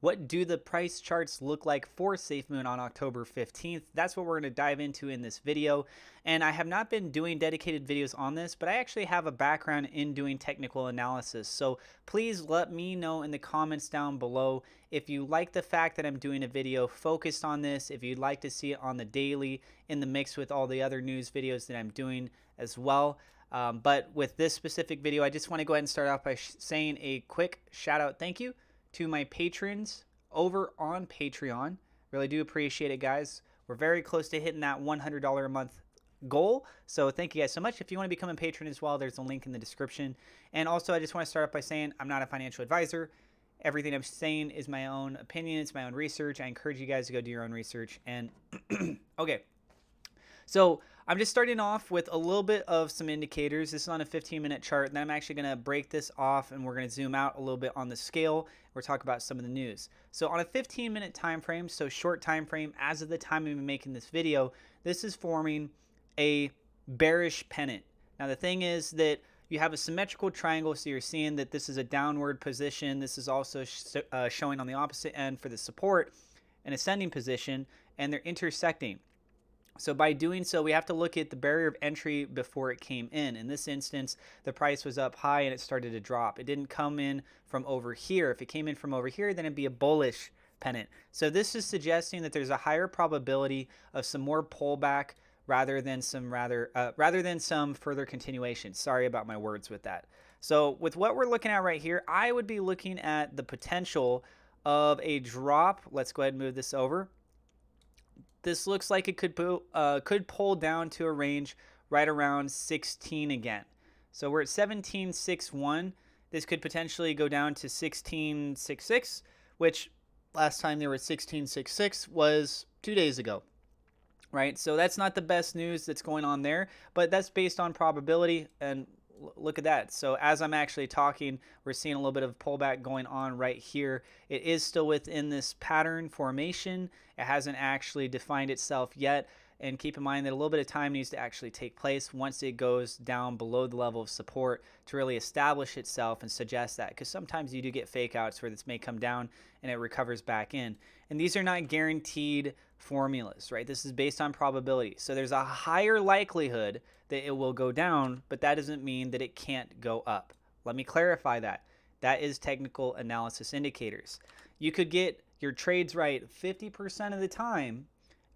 What do the price charts look like for SafeMoon on October 15th? That's what we're going to dive into in this video. And I have not been doing dedicated videos on this, but I actually have a background in doing technical analysis. So please let me know in the comments down below if you like the fact that I'm doing a video focused on this, if you'd like to see it on the daily in the mix with all the other news videos that I'm doing as well. But with this specific video, I just want to go ahead and start off by saying a quick shout out thank you to my patrons over on Patreon. Really do appreciate it, guys. We're very close to hitting that $100 a month goal. So thank you guys so much. If you want to become a patron as well, there's a link in the description. And also, I just want to start off by saying I'm not a financial advisor. Everything I'm saying is my own opinion. It's my own research. I encourage you guys to go do your own research. And okay. So I'm just starting off with a little bit of some indicators. This is on a 15-minute chart. And then I'm actually going to break this off and we're going to zoom out a little bit on the scale. We're talking about some of the news. So on a 15-minute time frame, so short time frame, as of the time I'm making this video, this is forming a bearish pennant. Now the thing is that you have a symmetrical triangle, so you're seeing that this is a downward position. This is also showing on the opposite end for the support, an ascending position, and they're intersecting. So by doing so, we have to look at the barrier of entry before it came in. In this instance, the price was up high and it started to drop. It didn't come in from over here. If it came in from over here, then it'd be a bullish pennant. So this is suggesting that there's a higher probability of some more pullback rather than some further continuation. Sorry about my words with that. So with what we're looking at right here, I would be looking at the potential of a drop. Let's go ahead and move this over. This looks like it could pull down to a range right around 16 again. So we're at 17.61. This could potentially go down to 16.66, which last time they were at 16.66 was 2 days ago, right? So that's not the best news that's going on there, but that's based on probability. And look at that. So as I'm actually talking, we're seeing a little bit of pullback going on right here. It is still within this pattern formation. It hasn't actually defined itself yet. And keep in mind that a little bit of time needs to actually take place once it goes down below the level of support to really establish itself and suggest that. Because sometimes you do get fake outs where this may come down and it recovers back in. And these are not guaranteed formulas, right? This is based on probability. So there's a higher likelihood that it will go down, but that doesn't mean that it can't go up. Let me clarify that. That is technical analysis indicators. You could get your trades right 50% of the time,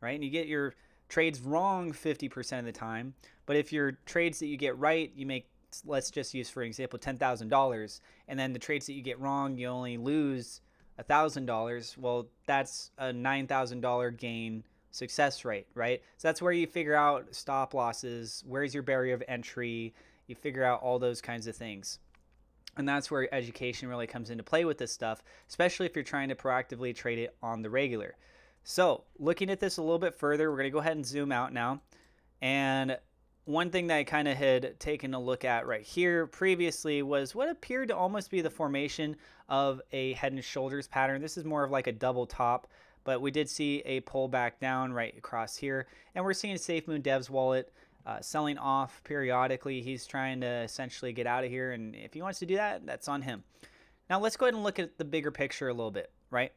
right? And you get your trades wrong 50% of the time. But if your trades that you get right, you make, let's just use for example, $10,000, and then the trades that you get wrong, you only lose $1,000. Well, that's a $9,000 gain success rate, right? So that's where you figure out stop losses, where's your barrier of entry, you figure out all those kinds of things. And that's where education really comes into play with this stuff, especially if you're trying to proactively trade it on the regular. So looking at this a little bit further, we're going to go ahead and zoom out now. And one thing that I kind of had taken a look at right here previously was what appeared to almost be the formation of a head and shoulders pattern. This is more of like a double top, but we did see a pullback down right across here. And we're seeing SafeMoon Dev's wallet selling off periodically. He's trying to essentially get out of here. And if he wants to do that, that's on him. Now let's go ahead and look at the bigger picture a little bit, right?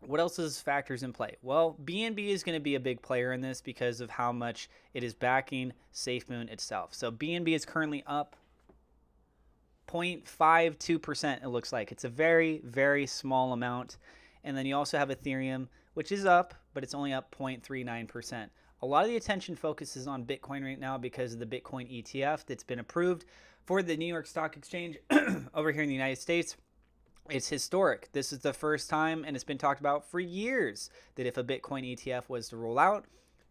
What else is factors in play? Well, BNB is going to be a big player in this because of how much it is backing SafeMoon itself. So BNB is currently up 0.52%, it looks like. It's a very, very small amount. And then you also have Ethereum, which is up, but it's only up 0.39%. A lot of the attention focuses on Bitcoin right now because of the Bitcoin ETF that's been approved for the New York Stock Exchange over here in the United States. It's historic. This is the first time, and it's been talked about for years, that if a Bitcoin ETF was to roll out,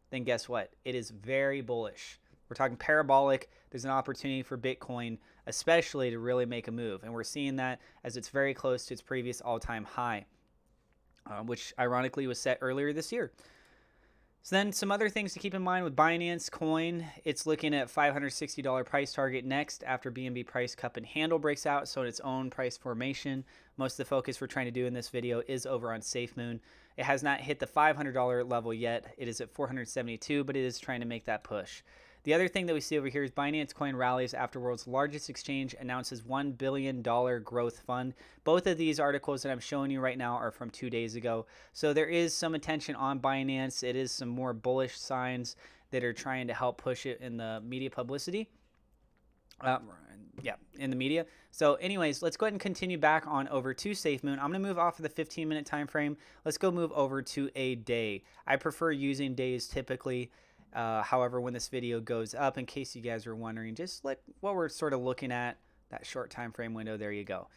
then guess what? It is very bullish. We're talking parabolic. There's an opportunity for Bitcoin, especially to really make a move. And we're seeing that as it's very close to its previous all-time high, which ironically was set earlier this year. So then some other things to keep in mind with Binance Coin, it's looking at $560 price target next after BNB price cup and handle breaks out, so in its own price formation. Most of the focus we're trying to do in this video is over on SafeMoon. It has not hit the $500 level yet. It is at $472, but it is trying to make that push. The other thing that we see over here is Binance Coin rallies after world's largest exchange announces $1 billion growth fund. Both of these articles that I'm showing you right now are from 2 days ago. So there is some attention on Binance. It is some more bullish signs that are trying to help push it in the media publicity. In the media. So anyways, let's go ahead and continue back on over to SafeMoon. I'm going to move off of the 15-minute time frame. Let's go move over to a day. I prefer using days typically. However, when this video goes up, in case you guys were wondering, just like what we're sort of looking at, that short time frame window, there you go.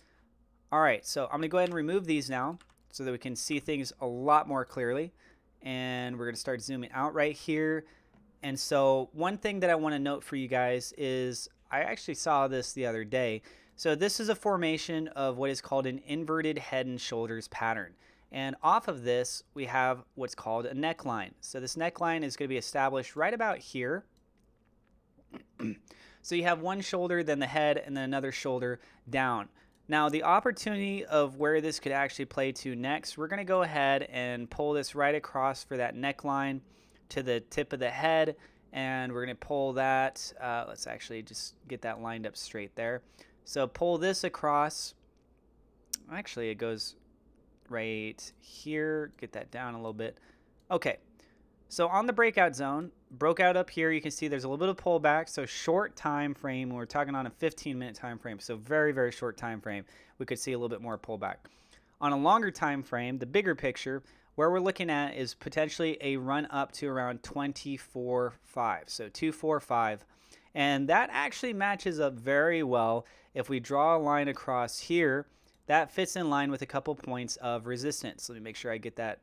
All right, so I'm going to go ahead and remove these now so that we can see things a lot more clearly. And we're going to start zooming out right here. And so one thing that I want to note for you guys is I actually saw this the other day. So this is a formation of what is called an inverted head and shoulders pattern. And off of this, we have what's called a neckline. So this neckline is going to be established right about here. So you have one shoulder, then the head, and then another shoulder down. Now, the opportunity of where this could actually play to next, we're going to go ahead and pull this right across for that neckline to the tip of the head. And we're going to pull that. Let's actually just get that lined up straight there. So pull this across. Actually, it goes right here. Get that down a little bit. Okay. So on the breakout zone, broke out up here. You can see there's a little bit of pullback. So short time frame. We're talking on a 15-minute time frame. So very, very short time frame. We could see a little bit more pullback. On a longer time frame, the bigger picture, where we're looking at is potentially a run up to around 24.5. So 245. And that actually matches up very well. If we draw a line across here, that fits in line with a couple points of resistance. Let me make sure I get that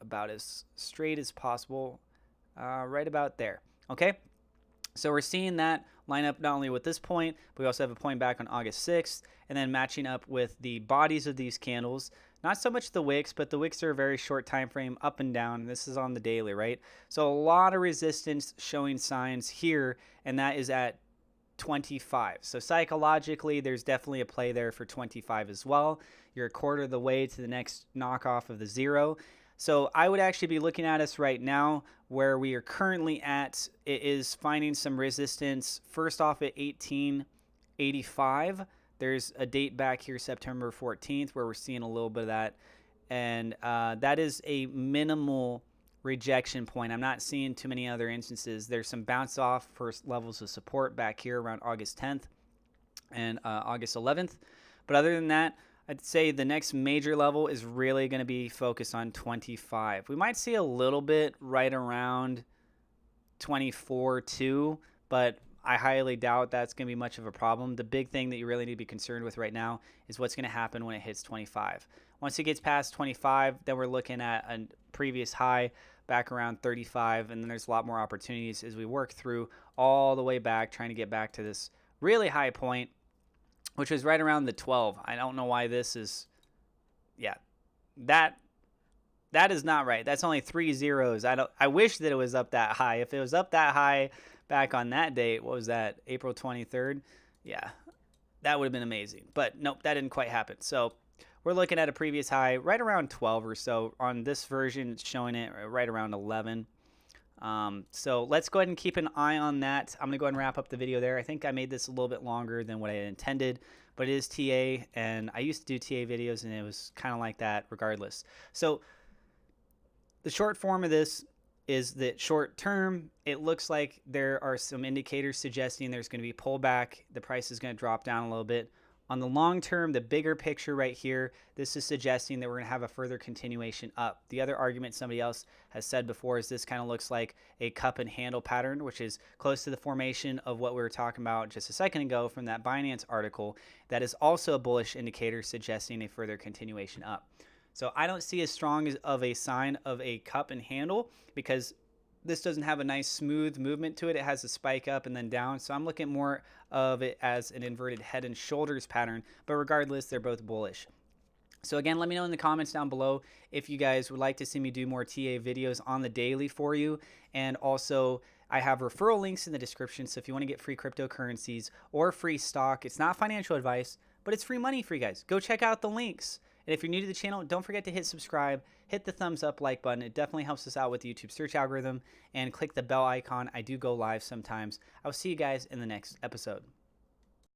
about as straight as possible. Right about there. Okay. So we're seeing that line up not only with this point, but we also have a point back on August 6th, and then matching up with the bodies of these candles. Not so much the wicks, but the wicks are a very short time frame, up and down. This is on the daily, right? So a lot of resistance showing signs here, and that is at 25. So psychologically, there's definitely a play there for 25 as well. You're a quarter of the way to the next knockoff of the zero. So I would actually be looking at us right now where we are currently at. It is finding some resistance first off at 1885. There's a date back here, September 14th, where we're seeing a little bit of that. And that is a minimal rejection point. I'm not seeing too many other instances. There's some bounce off first levels of support back here around August 10th and August 11th. But other than that, I'd say the next major level is really going to be focused on 25. We might see a little bit right around 24 too, but I highly doubt that's going to be much of a problem. The big thing that you really need to be concerned with right now is what's going to happen when it hits 25. Once it gets past 25, then we're looking at a previous high back around 35, and then there's a lot more opportunities as we work through all the way back, trying to get back to this really high point, which was right around the 12. I don't know why this is, that is not right. That's only 3 zeros. I wish that it was up that high. If it was up that high back on that date, what was that, April 23rd? Yeah, that would have been amazing. But nope, that didn't quite happen. So we're looking at a previous high right around 12 or so. On this version, it's showing it right around 11. So let's go ahead and keep an eye on that. I'm going to go ahead and wrap up the video there. I think I made this a little bit longer than what I intended, but it is TA, and I used to do TA videos, and it was kind of like that regardless. So the short form of this is that short term, it looks like there are some indicators suggesting there's going to be pullback. The price is going to drop down a little bit. On the long term, the bigger picture right here, this is suggesting that we're going to have a further continuation up. The other argument somebody else has said before is this kind of looks like a cup and handle pattern, which is close to the formation of what we were talking about just a second ago from that Binance article. That is also a bullish indicator suggesting a further continuation up. So I don't see as strong of a sign of a cup and handle because this doesn't have a nice smooth movement to it. It has a spike up and then down. So I'm looking more of it as an inverted head and shoulders pattern. But regardless, they're both bullish. So again, let me know in the comments down below if you guys would like to see me do more TA videos on the daily for you. And also, I have referral links in the description. So if you want to get free cryptocurrencies or free stock, it's not financial advice, but it's free money for you guys. Go check out the links. And if you're new to the channel, don't forget to hit subscribe, hit the thumbs up like button. It definitely helps us out with the YouTube search algorithm, and click the bell icon. I do go live sometimes. I will see you guys in the next episode.